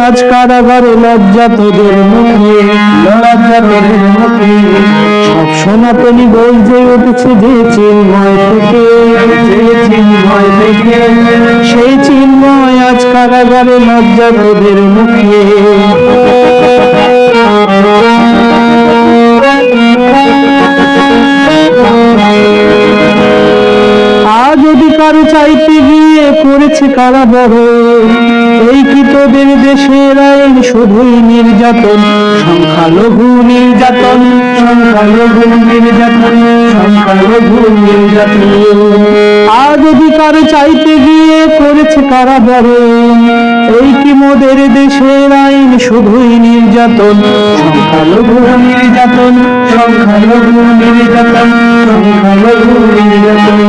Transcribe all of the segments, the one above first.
আজ কারাগারে লজ্জা তোদের মুখে, লজ্জা তোদের মুখে। সব সনাতনী গর্জে উঠেছে যে চিন্ময় থেকে, যে চিন্ময় থেকে। সেই চিন্ময় আজ কারাগারে লজ্জা তোদের মুখে। আজ অধিকার চাইতে গিয়ে করেছে কারাবরণ, এই কি তোদের দেশের আইন শুধুই নির্যাতন, সংখ্যালঘু নির্যাতন, সংখ্যালঘু নির্যাতন, সংখ্যালঘু নির্যাতন। আজ অধিকার চাইতে গিয়ে করেছে কারাবরণ, এই কি মোদের দেশের আইন শুধুই নির্যাতন, সংখ্যালঘু নির্যাতন, সংখ্যালঘু নির্যাতন, সংখ্যালঘু নির্যাতন।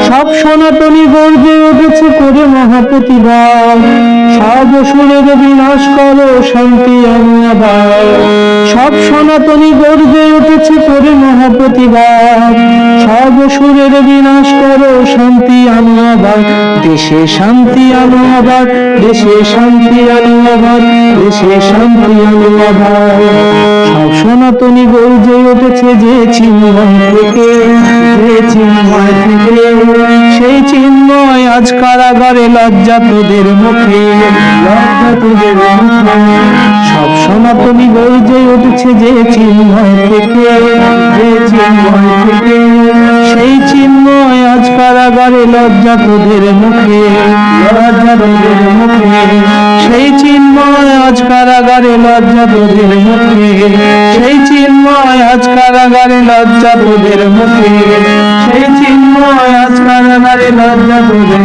সব সনাতনী গর্জে উঠেছে করে মহাপ্রতিবাদ, সব অসুরের বিনাশ করো শান্তি আনো আবার। সব সনাতনী গর্জে উঠেছে করে মহাপ্রতিবাদ, সব অসুরের বিনাশ করো শান্তি আনো আবার। দেশে শান্তি আনো আবার, দেশে শান্তি আনো আবার, দেশে শান্তি আনো আবার। সব সনাতনী গর্জে উঠেছে যে চিন্ময় থেকে, যে চিন্ময় থেকে। সেই চিন্ময় আজ কারাগারে লজ্জা তোদের মুখে, লজ্জা তোদের মুখে। সব সনাতনী গর্জে উঠেছে যে চিন্ময় থেকে, যে চিন্ময় থেকে। সেই চিন্ময় আজ কারাগারে লজ্জা তোদের মুখে, লজ্জা তোদের মুখে। সেই চিন্ময় আজ কারাগারে লজ্জা তোদের মুখে, সেই চিন্ময় আজ কারাগারে লজ্জা তোদের মুখে, সেই চিন্ময় আজ কারাগারে লজ্জা তোদের